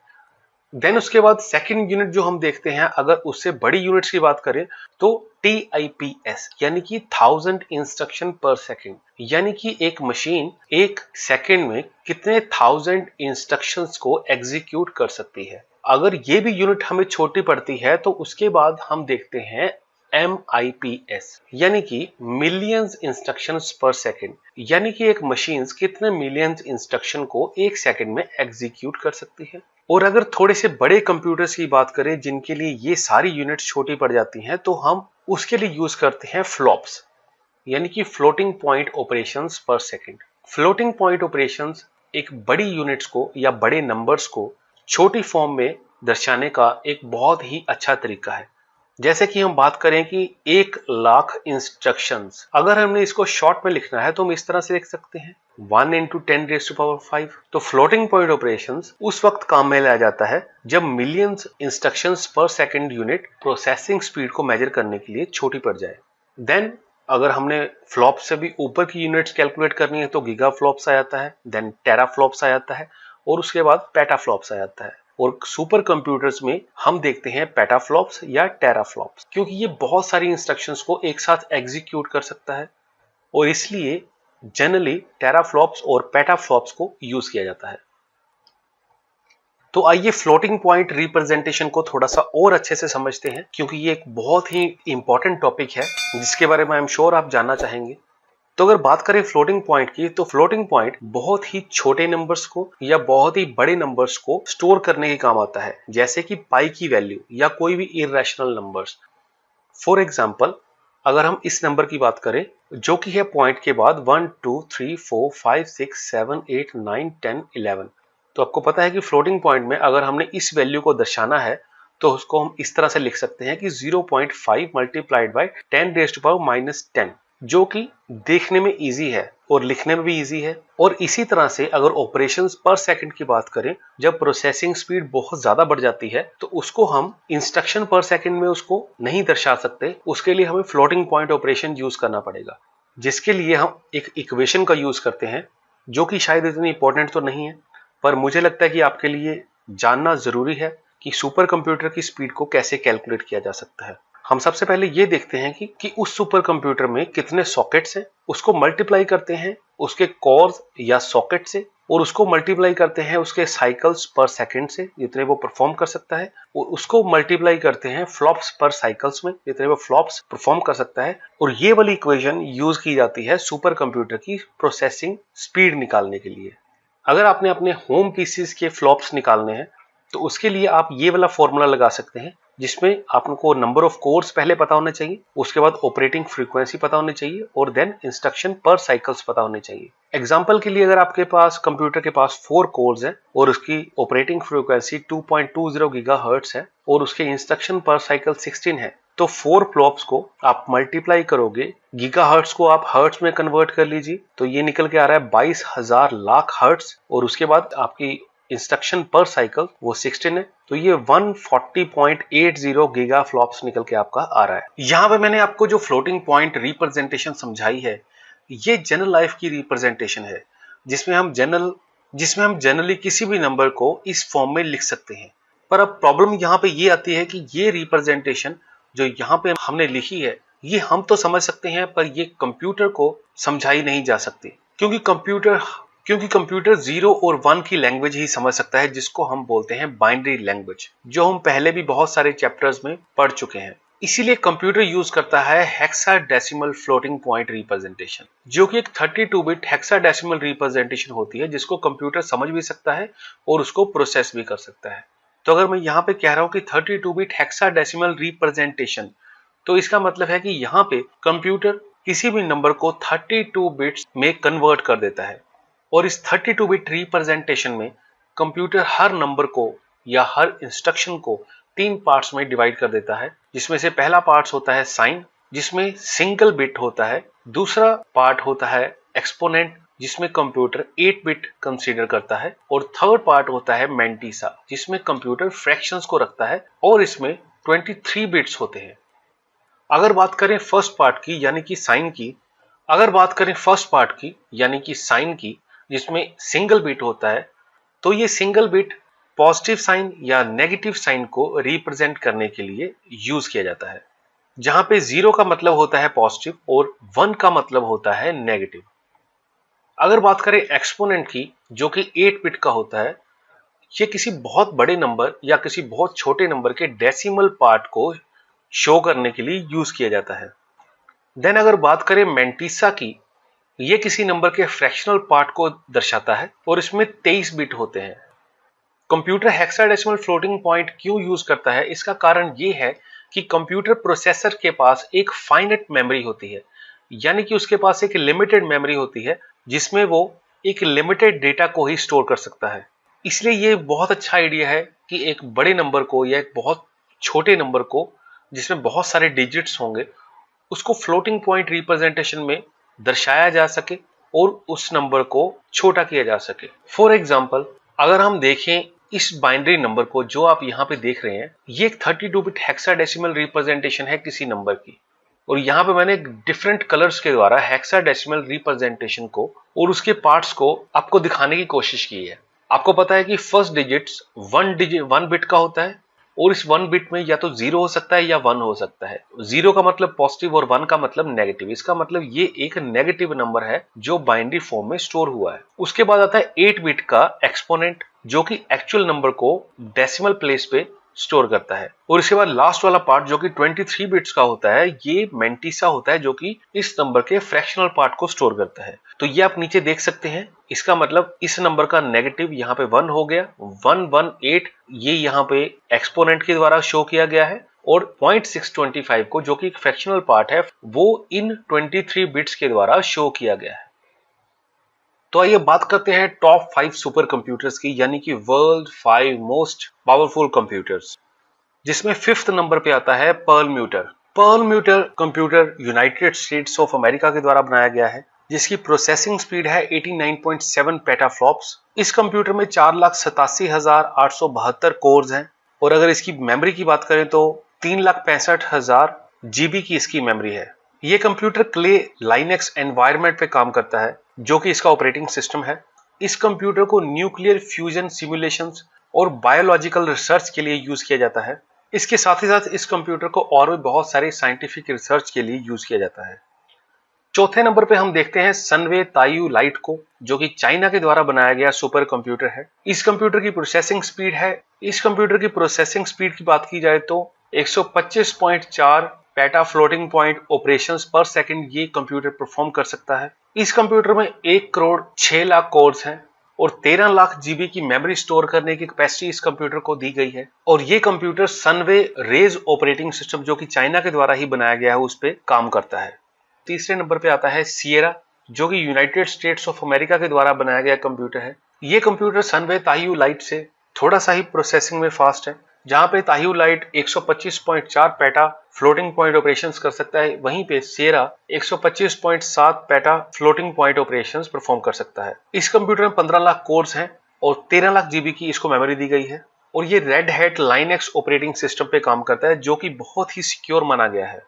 देन उसके बाद सेकंड यूनिट जो हम देखते हैं, अगर उससे बड़ी यूनिट्स की बात करें तो TIPS यानी कि 1000 इंस्ट्रक्शन पर सेकंड, यानी कि एक मशीन एक सेकंड में कितने 1000 इंस्ट्रक्शंस को एग्जीक्यूट कर सकती है। अगर ये भी यूनिट हमें छोटी पड़ती है तो उसके बाद हम देखते हैं MIPS यानी कि मिलियंस इंस्ट्रक्शंस पर सेकंड, यानी कि एक मशीन कितने मिलियंस इंस्ट्रक्शन को एक सेकंड में एग्जीक्यूट कर सकती है। और अगर थोड़े से बड़े कंप्यूटर्स की बात करें जिनके लिए ये सारी यूनिट्स छोटी पड़ जाती हैं, तो हम उसके लिए यूज करते हैं फ्लॉप्स, यानी कि फ्लोटिंग पॉइंट ऑपरेशंस पर सेकंड। फ्लोटिंग पॉइंट ऑपरेशंस एक बड़ी यूनिट्स को या बड़े नंबर्स को छोटी फॉर्म में दर्शाने का एक बहुत ही अच्छा तरीका है। जैसे कि हम बात करें कि 1,00,000 इंस्ट्रक्शंस, अगर हमने इसको शॉर्ट में लिखना है तो हम इस तरह से लिख सकते हैं 1 × 10⁵। तो फ्लोटिंग पॉइंट ऑपरेशंस उस वक्त काम में लाया जाता है जब मिलियंस इंस्ट्रक्शंस पर सेकंड यूनिट प्रोसेसिंग स्पीड को मेजर करने के लिए छोटी पड़ जाए। देन अगर हमने फ्लॉप से भी ऊपर की यूनिट्स कैलकुलेट करनी है तो गीगा फ्लॉप्स आ जाता है, देन टेरा फ्लॉप्स आ जाता है, और उसके बाद पेटा फ्लॉप्स आ जाता है। और सुपर कंप्यूटर्स में हम देखते हैं पेटाफ्लॉप्स या टेराफ्लॉप्स, क्योंकि ये बहुत सारी इंस्ट्रक्शंस को एक साथ एग्जीक्यूट कर सकता है, और इसलिए जनरली टेराफ्लॉप्स और पेटाफ्लॉप्स को यूज किया जाता है। तो आइए फ्लोटिंग पॉइंट रिप्रेजेंटेशन को थोड़ा सा और अच्छे से समझते हैं, क्योंकि ये एक बहुत ही इंपॉर्टेंट टॉपिक है जिसके बारे में आई एम श्योर आप जानना चाहेंगे। तो अगर बात करें फ्लोटिंग पॉइंट की, तो फ्लोटिंग पॉइंट बहुत ही छोटे नंबर्स को या बहुत ही बड़े नंबर्स को स्टोर करने के काम आता है, जैसे कि पाई की वैल्यू या कोई भी इरेशनल नंबर्स। फॉर एग्जांपल अगर हम इस नंबर की बात करें जो कि है पॉइंट के बाद 1 2 3 4 5 6 7 8 9 10 11, तो आपको पता है कि फ्लोटिंग पॉइंट में अगर हमने इस वैल्यू को दर्शाना है तो उसको हम इस तरह से लिख सकते हैं कि 0.5 मल्टीप्लाइड बाय 10⁻⁻10, जो कि देखने में इजी है और लिखने में भी इजी है। और इसी तरह से अगर ऑपरेशंस पर सेकंड की बात करें, जब प्रोसेसिंग स्पीड बहुत ज्यादा बढ़ जाती है तो उसको हम इंस्ट्रक्शन पर सेकंड में उसको नहीं दर्शा सकते, उसके लिए हमें फ्लोटिंग पॉइंट ऑपरेशन यूज करना पड़ेगा, जिसके लिए हम एक इक्वेशन का यूज करते हैं जो कि शायद इतनी इंपॉर्टेंट तो नहीं है, पर मुझे लगता है कि आपके लिए जानना जरूरी है कि सुपर कंप्यूटर की स्पीड को कैसे कैलकुलेट किया जा सकता है। हम सबसे पहले ये देखते हैं कि उस सुपर कंप्यूटर में कितने सॉकेट्स हैं, उसको मल्टीप्लाई करते हैं उसके कोर्स या सॉकेट से, और उसको मल्टीप्लाई करते हैं उसके साइकिल्स पर सेकंड से जितने वो परफॉर्म कर सकता है, और उसको मल्टीप्लाई करते हैं फ्लॉप्स पर साइकिल्स में जितने वो फ्लॉप्स परफॉर्म कर सकता है। और ये वाली इक्वेशन यूज की जाती है सुपर कंप्यूटर की प्रोसेसिंग स्पीड निकालने के लिए। अगर आपने अपने होम पीसीज के फ्लॉप्स निकालने हैं तो उसके लिए आप ये वाला फॉर्मूला लगा सकते हैं, जिसमें आपको नंबर ऑफ कोर्स पहले पता होने चाहिए, उसके बाद ऑपरेटिंग फ्रीक्वेंसी पता होनी चाहिए और देन इंस्ट्रक्शन पर साइकिल्स पता होने चाहिए। एग्जांपल के लिए अगर आपके पास कंप्यूटर के पास 4 कोर्स हैं और उसकी ऑपरेटिंग फ्रीक्वेंसी 2.20 गीगाहर्ट्ज है और उसके इंस्ट्रक्शन पर साइकिल 16 है, तो 4 फ्लॉप्स को आप मल्टीप्लाई करोगे, गीगाहर्ट्ज को आप हर्ट्ज में कन्वर्ट कर लीजिए, तो ये निकल के आ रहा है 22,000 लाख हर्ट्ज और उसके बाद आपकी इंस्ट्रक्शन पर साइकिल वो 16 है, तो ये 140.80 गीगा फ्लॉप्स निकल के आपका आ रहा है। यहां पे मैंने आपको जो फ्लोटिंग पॉइंट रिप्रेजेंटेशन समझाई है, ये जनरल लाइफ की रिप्रेजेंटेशन है, जिसमें हम जनरली किसी भी नंबर को इस फॉर्म में लिख सकते हैं। पर अब प्रॉब्लम यहाँ पे ये आती है कि ये रिप्रेजेंटेशन जो यहाँ पे हमने लिखी है, ये हम तो समझ सकते हैं पर ये कंप्यूटर को समझाई नहीं जा सकती, क्योंकि कंप्यूटर 0 और 1 की लैंग्वेज ही समझ सकता है, जिसको हम बोलते हैं बाइनरी लैंग्वेज, जो हम पहले भी बहुत सारे चैप्टर्स में पढ़ चुके हैं। इसीलिए कंप्यूटर यूज करता है हेक्साडेसिमल फ्लोटिंग पॉइंट रिप्रेजेंटेशन, जो कि एक 32 बिट हेक्साडेसिमल रिप्रेजेंटेशन होती है, जिसको कंप्यूटर समझ भी सकता है और उसको प्रोसेस भी कर सकता है। तो अगर मैं यहाँ पे कह रहा हूँ कि 32 बिट हेक्साडेसिमल रिप्रेजेंटेशन, तो इसका मतलब है कि यहाँ पे कंप्यूटर किसी भी नंबर को 32 बिट्स में कन्वर्ट कर देता है और इस 32 बिट रिप्रेजेंटेशन में कंप्यूटर हर नंबर को या हर इंस्ट्रक्शन को 3 पार्ट्स में डिवाइड कर देता है, जिसमें से पहला पार्ट होता है साइन, जिसमें सिंगल बिट होता है। दूसरा पार्ट होता है एक्सपोनेंट, जिसमें कंप्यूटर 8 बिट कंसीडर करता है और थर्ड पार्ट होता है मैंटीसा, जिसमें कंप्यूटर फ्रैक्शंस को रखता है और इसमें 23 बिट्स होते हैं। अगर बात करें फर्स्ट पार्ट की यानी कि साइन की, जिसमें सिंगल बिट होता है, तो ये सिंगल बिट पॉजिटिव साइन या नेगेटिव साइन को रिप्रेजेंट करने के लिए यूज किया जाता है, जहां पे 0 का मतलब होता है पॉजिटिव और 1 का मतलब होता है नेगेटिव। अगर बात करें एक्सपोनेंट की, जो कि 8 बिट का होता है, ये किसी बहुत बड़े नंबर या किसी बहुत छोटे नंबर के डेसिमल पार्ट को शो करने के लिए यूज किया जाता है। देन अगर बात करें मैंटीसा की, ये किसी नंबर के फ्रैक्शनल पार्ट को दर्शाता है और इसमें 23 बिट होते हैं। कंप्यूटर हेक्साडेसिमल फ्लोटिंग पॉइंट क्यों यूज करता है, इसका कारण ये है कि कंप्यूटर प्रोसेसर के पास एक फाइनाइट मेमोरी होती है, यानी कि उसके पास एक लिमिटेड मेमोरी होती है, जिसमें वो एक लिमिटेड डेटा को ही स्टोर कर सकता है। इसलिए ये बहुत अच्छा आइडिया है कि एक बड़े नंबर को या एक बहुत छोटे नंबर को, जिसमें बहुत सारे डिजिट्स होंगे, उसको फ्लोटिंग पॉइंट रिप्रेजेंटेशन में दर्शाया जा सके और उस नंबर को छोटा किया जा सके। फॉर एग्जाम्पल, अगर हम देखें इस बाइनरी नंबर को जो आप यहाँ पे देख रहे हैं, ये एक 32 बिट हेक्साडेसिमल रिप्रेजेंटेशन है किसी नंबर की, और यहाँ पे मैंने डिफरेंट कलर्स के द्वारा हेक्साडेसिमल रिप्रेजेंटेशन को और उसके पार्ट्स को आपको दिखाने की कोशिश की है। आपको पता है कि फर्स्ट डिजिट्स 1 बिट का होता है और इस 1 बिट में या तो 0 हो सकता है या 1 हो सकता है। 0 का मतलब पॉजिटिव और 1 का मतलब नेगेटिव। इसका मतलब ये एक नेगेटिव नंबर है जो बाइनरी फॉर्म में स्टोर हुआ है। उसके बाद आता है 8 बिट का एक्सपोनेंट, जो कि एक्चुअल नंबर को डेसिमल प्लेस पे स्टोर करता है। और इसके बाद लास्ट वाला पार्ट जो कि 23 बिट्स का होता है, ये मैंटीसा होता है, जो कि इस नंबर के फ्रैक्शनल पार्ट को स्टोर करता है। तो ये आप नीचे देख सकते हैं, इसका मतलब इस नंबर का नेगेटिव यहाँ पे 1 हो गया, 118 ये यहाँ पे एक्सपोनेंट के द्वारा शो किया गया है, और 0.625 को, जो कि एक फ्रैक्शनल पार्ट है, वो इन 23 बिट्स के द्वारा शो किया गया है। तो आइए बात करते हैं टॉप 5 सुपर कंप्यूटर्स की, यानी कि वर्ल्ड 5 मोस्ट पावरफुल कंप्यूटर्स, जिसमें 5th नंबर पे आता है Perlmutter. Perlmutter computer United States of America के द्वारा बनाया गया है, जिसकी प्रोसेसिंग स्पीड है 89.7 पेटाफ्लॉप्स। इस कंप्यूटर में 4,87,872 कोर्स हैं, और अगर इसकी मेमोरी की बात करें तो 3,65,000 जीबी की इसकी मेमोरी है। ये कंप्यूटर क्ले लाइनेक्स एनवायरनमेंट पे काम करता है, जो कि इसका ऑपरेटिंग सिस्टम है। इस कंप्यूटर को न्यूक्लियर फ्यूजन सिमुलेशंस और बायोलॉजिकल रिसर्च के लिए यूज किया जाता है। इसके साथ ही साथ इस कंप्यूटर को और भी बहुत सारे साइंटिफिक रिसर्च के लिए यूज किया जाता है। चौथे नंबर पे हम देखते हैं सनवे तायू लाइट को, जो कि चाइना के द्वारा बनाया गया सुपर कंप्यूटर है। इस कंप्यूटर की प्रोसेसिंग स्पीड की बात की जाए तो 125.4 पेटा फ्लोटिंग पॉइंट ऑपरेशंस पर सेकंड ये कंप्यूटर परफॉर्म कर सकता है। इस कंप्यूटर में 1 करोड़ 6 लाख कोर्स हैं, और 13 लाख जीबी की मेमोरी स्टोर करने की कैपेसिटी इस कंप्यूटर को दी गई है। और ये computer Sunway raise operating system जो कि चाइना के द्वारा ही बनाया गया है उस पर काम करता है। तीसरे नंबर पे आता है सिएरा, जो कि यूनाइटेड स्टेट्स ऑफ अमेरिका के द्वारा बनाया गया कंप्यूटर है। ये कंप्यूटर सनवे ताईयू लाइट से थोड़ा सा ही प्रोसेसिंग में फास्ट है। जहां पे Taihu light 125.4 peta floating point operations कर सकता है, वहीं पे Sierra 125.7 peta floating point operations perform कर सकता है। इस कंप्यूटर में 15 लाख कोर्स हैं और 13 लाख जीबी की इसको मेमोरी दी गई है। और ये red hat Linux operating system पे काम करता है, जो कि बहुत ही सिक्योर माना गया है।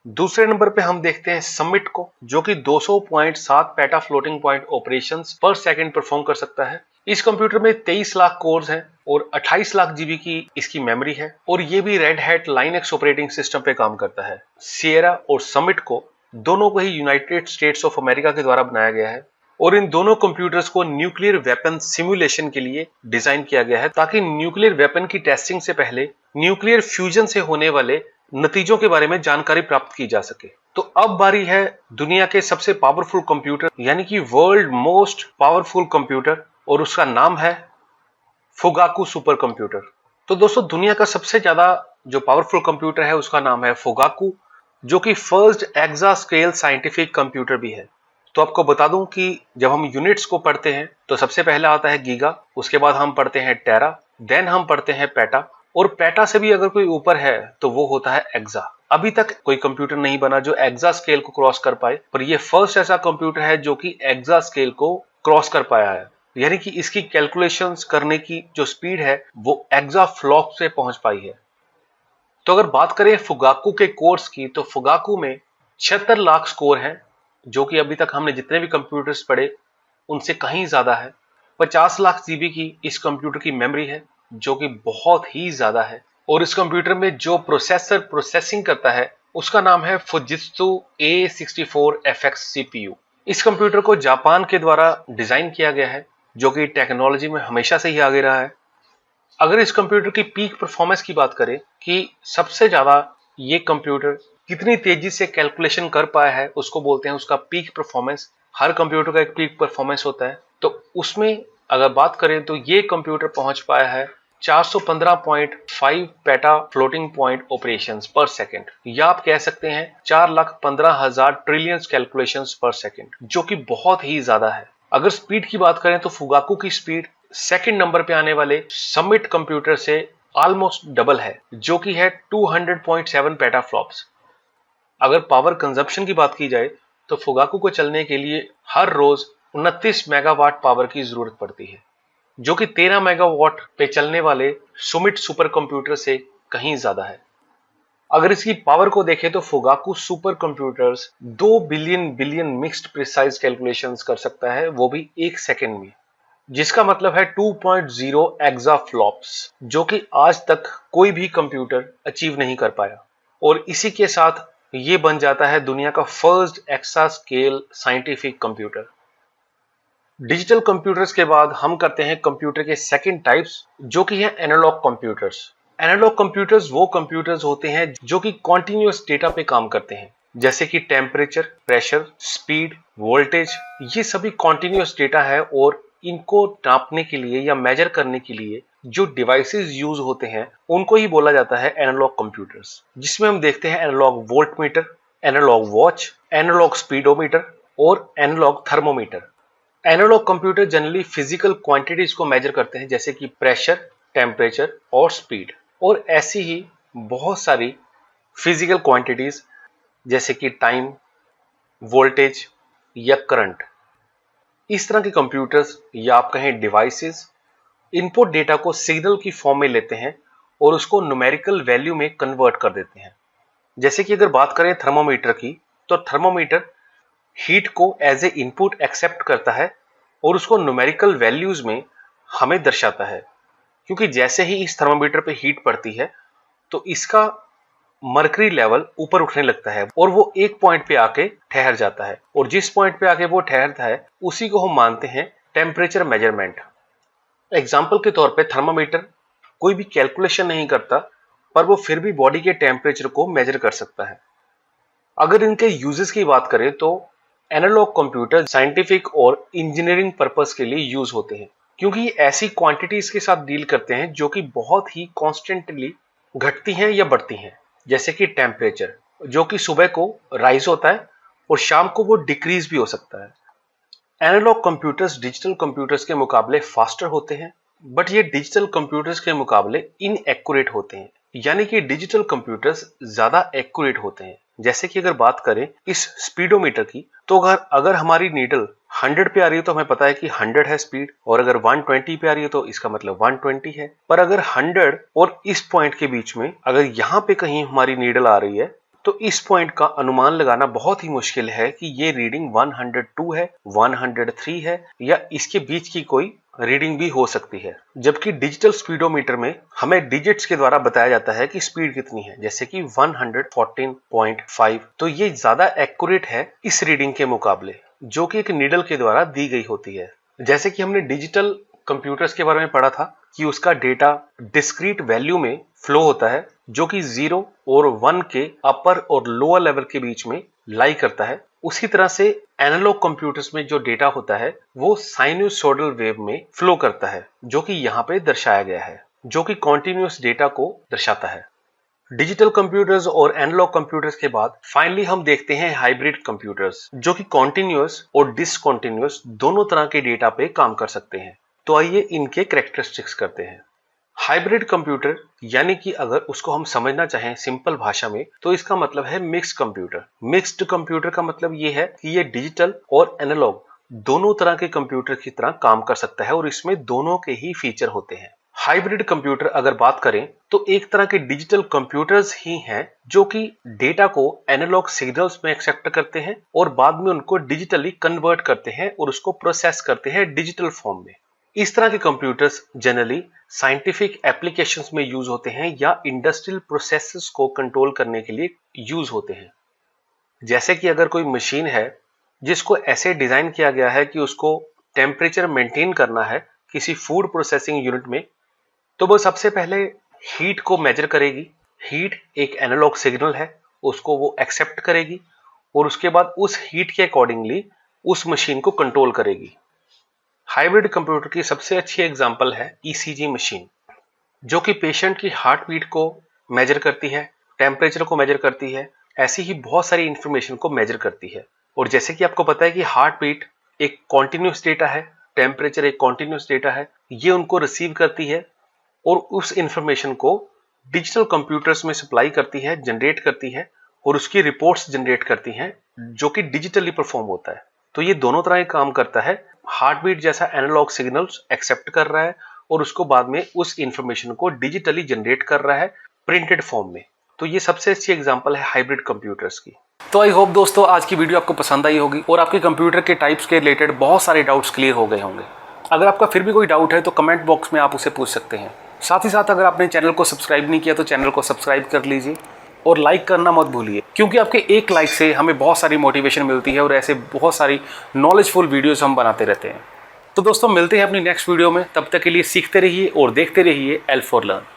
दूसरे नंबर पे हम देखते हैं समिट को, जो कि 200.7 पेटा फ्लोटिंग पॉइंट ऑपरेशंस पर सेकंड परफॉर्म कर सकता है। इस कंप्यूटर में 23 लाख कोर्स हैं और 28 लाख जीबी की इसकी मेमोरी है और ये भी red hat Linux operating system पे काम करता है। सिएरा और समिट को दोनों को ही यूनाइटेड स्टेट्स ऑफ अमेरिका के द्वारा बनाया गया है और इन दोनों कंप्यूटर्स को न्यूक्लियर वेपन सिमुलेशन के लिए डिजाइन किया गया है, ताकि न्यूक्लियर वेपन की टेस्टिंग से पहले न्यूक्लियर फ्यूजन से होने वाले नतीजों के बारे में जानकारी प्राप्त की जा सके। तो अब बारी है दुनिया के सबसे पावरफुल कंप्यूटर यानी कि वर्ल्ड मोस्ट पावरफुल कंप्यूटर, और उसका नाम है फुगाकू सुपर कंप्यूटर। तो दोस्तों, दुनिया का सबसे ज्यादा जो पावरफुल कंप्यूटर है उसका नाम है फुगाकू, जो कि first exascale scientific computer भी है। तो आपको बता दूं कि जब हम यूनिट्स को पढ़ते हैं तो सबसे पहला आता है गीगा, उसके बाद हम पढ़ते हैं टेरा, देन हम पढ़ते हैं पेटा, और पेटा से भी अगर कोई ऊपर है तो वो होता है एक्सा। अभी तक कोई कंप्यूटर नहीं बना जो एक्सा स्केल को क्रॉस कर पाए, पर ये फर्स्ट ऐसा कंप्यूटर है जो कि एक्सा स्केल को क्रॉस कर पाया है, यानी कि इसकी कैलकुलेशंस करने की जो स्पीड है वो एक्सा फ्लॉप से पहुंच पाई है। तो अगर बात करें फुगाकू के कोर्स की, तो फुगाकू में 76 लाख स्कोर हैं, जो कि अभी तक हमने जितने भी कंप्यूटर्स पढ़े उनसे कहीं ज्यादा है। 50 लाख जीबी की इस कंप्यूटर की मेमोरी है, जो कि बहुत ही ज्यादा है। और इस कंप्यूटर में जो प्रोसेसर प्रोसेसिंग करता है उसका नाम है फुजित्सु A64FX CPU। इस कंप्यूटर को जापान के द्वारा डिजाइन किया गया है, जो कि टेक्नोलॉजी में हमेशा से ही आगे रहा है। अगर इस कंप्यूटर की पीक परफॉर्मेंस की बात करें कि सबसे ज्यादा ये कंप्यूटर कितनी तेजी से कैलकुलेशन कर पाया है, उसको बोलते हैं उसका पीक परफॉर्मेंस। हर कंप्यूटर का एक पीक परफॉर्मेंस होता है, तो उसमें अगर बात करें तो ये कंप्यूटर पहुंच पाया है 415.5 पेटा फ्लोटिंग पॉइंट ऑपरेशंस पर सेकंड, या आप कह सकते हैं 4,15,000 ट्रिलियन कैलकुलेशंस पर सेकंड, जो कि बहुत ही ज्यादा है। अगर स्पीड की बात करें तो फुगाकू की स्पीड सेकंड नंबर पे आने वाले समिट कंप्यूटर से ऑलमोस्ट डबल है, जो कि है 200.7 पेटा फ्लॉप्स। अगर पावर कंजप्शन की बात की जाए तो फुगाकू को चलने के लिए हर रोज 29 मेगावाट पावर की जरूरत पड़ती है, जो कि 13 मेगावाट पे चलने वाले सुमिट सुपर कंप्यूटर से कहीं ज्यादा है। अगर इसकी पावर को देखें तो Fugaku super computers 2 billion mixed precise calculations कर सकता है, वो भी एक सेकंड में, जिसका मतलब है 2.0 एक्सा फ्लॉप्स, जो कि आज तक कोई भी कंप्यूटर अचीव नहीं कर पाया। और इसी के साथ ये बन जाता है दुनिया का first exascale scientific computer. Digital computers के बाद हम करते हैं कंप्यूटर के सेकंड टाइप्स, जो कि है एनालॉग कंप्यूटर्स। एनालॉग कंप्यूटर्स वो कंप्यूटर्स होते हैं जो कि कॉन्टिन्यूअस डेटा पे काम करते हैं, जैसे कि टेम्परेचर, प्रेशर, स्पीड, वोल्टेज, ये सभी कॉन्टिन्यूअस डेटा है। और इनको नापने के लिए या मेजर करने के लिए जो डिवाइसेस यूज होते हैं उनको ही बोला जाता है एनालॉग कंप्यूटर्स, जिसमें हम देखते हैं analog voltmeter, analog watch, analog speedometer और analog thermometer. Analog computer generally physical quantities को मेजर करते हैं, जैसे कि प्रेशर, टेम्परेचर और स्पीड, और ऐसी ही बहुत सारी फिजिकल क्वांटिटीज जैसे कि टाइम, वोल्टेज या करंट। इस तरह के कंप्यूटर्स या आप कहें डिवाइसेस इनपुट डेटा को सिग्नल की फॉर्म में लेते हैं और उसको न्यूमेरिकल वैल्यू में कन्वर्ट कर देते हैं। जैसे कि अगर बात करें थर्मोमीटर की, तो थर्मोमीटर हीट को एज ए इनपुट एक्सेप्ट करता है और उसको न्यूमेरिकल वैल्यूज में हमें दर्शाता है, क्योंकि जैसे ही इस थर्मोमीटर पे हीट पड़ती है तो इसका मर्करी लेवल ऊपर उठने लगता है और वो एक पॉइंट पे आके ठहर जाता है, और जिस पॉइंट पे आके वो ठहरता है उसी को हम मानते हैं टेम्परेचर मेजरमेंट। एग्जाम्पल के तौर पे थर्मोमीटर कोई भी कैलकुलेशन नहीं करता, पर वो फिर भी बॉडी के टेम्परेचर को मेजर कर सकता है। अगर इनके यूजेस की बात करें तो एनालॉग कंप्यूटर साइंटिफिक और इंजीनियरिंग पर्पस के लिए यूज होते हैं, क्योंकि ये ऐसी क्वांटिटीज के साथ डील करते हैं जो कि बहुत ही कॉन्स्टेंटली घटती हैं या बढ़ती हैं, जैसे कि टेम्परेचर जो कि सुबह को राइज होता है और शाम को वो डिक्रीज भी हो सकता है। एनालॉग कंप्यूटर्स डिजिटल कंप्यूटर्स के मुकाबले फास्टर होते हैं, बट ये डिजिटल कंप्यूटर्स के मुकाबले इनएक्यूरेट होते हैं, यानी कि डिजिटल कंप्यूटर्स ज्यादा एक्यूरेट होते हैं। जैसे कि अगर बात करें इस स्पीडोमीटर की, तो अगर हमारी नीडल 100 पे आ रही है तो हमें पता है कि 100 है स्पीड, और अगर 120 पे आ रही है तो इसका मतलब 120 है। पर अगर 100 और इस पॉइंट के बीच में अगर यहाँ पे कहीं हमारी नीडल आ रही है तो इस पॉइंट का अनुमान लगाना बहुत ही मुश्किल है कि ये रीडिंग 102 है, 103 है या इसके बीच की कोई रीडिंग भी हो सकती है। जबकि डिजिटल स्पीडोमीटर में हमें डिजिट्स के द्वारा बताया जाता है कि स्पीड कितनी है, जैसे कि 114.5। तो ये ज्यादा एक्यूरेट है इस रीडिंग के मुकाबले, जो कि एक नीडल के द्वारा दी गई होती है। जैसे कि हमने डिजिटल कंप्यूटर्स के बारे में पढ़ा था कि उसका डेटा डिस्क्रीट वैल्यू में फ्लो होता है, जो कि 0 और 1 के अपर और लोअर लेवल के बीच में लाई करता है। उसी तरह से एनालॉग कंप्यूटर्स में जो डेटा होता है वो साइनोसॉइडल वेव में फ्लो करता है, जो कि यहाँ पे दर्शाया गया है, जो कि कॉन्टिन्यूअस डेटा को दर्शाता है। डिजिटल कंप्यूटर्स और एनालॉग कंप्यूटर्स के बाद फाइनली हम देखते हैं हाइब्रिड कंप्यूटर्स, जो कि कॉन्टिन्यूअस और डिसकॉन्टिन्यूअस दोनों तरह के डेटा पे काम कर सकते हैं। तो आइए इनके कैरेक्टरिस्टिक्स करते हैं। हाइब्रिड कंप्यूटर यानी कि अगर उसको हम समझना चाहें सिंपल भाषा में तो इसका मतलब है मिक्स्ड कंप्यूटर। मिक्स्ड कंप्यूटर का मतलब ये है कि ये डिजिटल और एनालॉग दोनों तरह के कंप्यूटर की तरह काम कर सकता है और इसमें दोनों के ही फीचर होते हैं। हाइब्रिड कंप्यूटर अगर बात करें तो एक तरह के डिजिटल कंप्यूटर्स ही हैं जो कि डेटा को एनालॉग सिग्नल्स में एक्सेप्ट करते हैं और बाद में उनको डिजिटली कन्वर्ट करते हैं और उसको प्रोसेस करते हैं डिजिटल फॉर्म में। इस तरह के कंप्यूटर्स जनरली साइंटिफिक एप्लीकेशंस में यूज होते हैं या इंडस्ट्रियल प्रोसेसेस को कंट्रोल करने के लिए यूज होते हैं। जैसे कि अगर कोई मशीन है जिसको ऐसे डिजाइन किया गया है कि उसको टेम्परेचर मेंटेन करना है किसी फूड प्रोसेसिंग यूनिट में, तो वो सबसे पहले हीट को मेजर करेगी। हीट एक एनालॉग सिग्नल है, उसको वो एक्सेप्ट करेगी और उसके बाद उस हीट के अकॉर्डिंगली उस मशीन को कंट्रोल करेगी। हाइब्रिड कंप्यूटर की सबसे अच्छी एग्जांपल है ईसीजी मशीन, जो कि पेशेंट की हार्ट बीट को मेजर करती है, टेम्परेचर को मेजर करती है, ऐसी ही बहुत सारी इंफॉर्मेशन को मेजर करती है। और जैसे कि आपको पता है कि हार्ट बीट एक कॉन्टिन्यूस डेटा है, टेम्परेचर एक कॉन्टिन्यूस डेटा है, ये उनको रिसीव करती है और उस इंफॉर्मेशन को डिजिटल कंप्यूटर्स में सप्लाई करती है, जनरेट करती है और उसकी रिपोर्ट्स जनरेट करती हैं, जो कि डिजिटली परफॉर्म होता है। तो ये दोनों तरह का काम करता है। हार्ट बीट जैसा एनालॉग सिग्नल्स एक्सेप्ट कर रहा है और उसको बाद में उस इंफॉर्मेशन को डिजिटली जनरेट कर रहा है प्रिंटेड फॉर्म में। तो ये सबसे अच्छी एग्जांपल है हाइब्रिड कंप्यूटर्स की। तो आई होप दोस्तों आज की वीडियो आपको पसंद आई होगी और आपके कंप्यूटर के टाइप्स के रिलेटेड बहुत सारे डाउट्स क्लियर हो गए होंगे। अगर आपका फिर भी कोई डाउट है तो कमेंट बॉक्स में आप उसे पूछ सकते हैं। साथ ही साथ अगर आपने चैनल को सब्सक्राइब नहीं किया तो चैनल को सब्सक्राइब कर लीजिए और लाइक करना मत भूलिए, क्योंकि आपके एक लाइक से हमें बहुत सारी मोटिवेशन मिलती है और ऐसे बहुत सारी नॉलेजफुल वीडियोस हम बनाते रहते हैं। तो दोस्तों मिलते हैं अपनी नेक्स्ट वीडियो में, तब तक के लिए सीखते रहिए और देखते रहिए L4 Learn।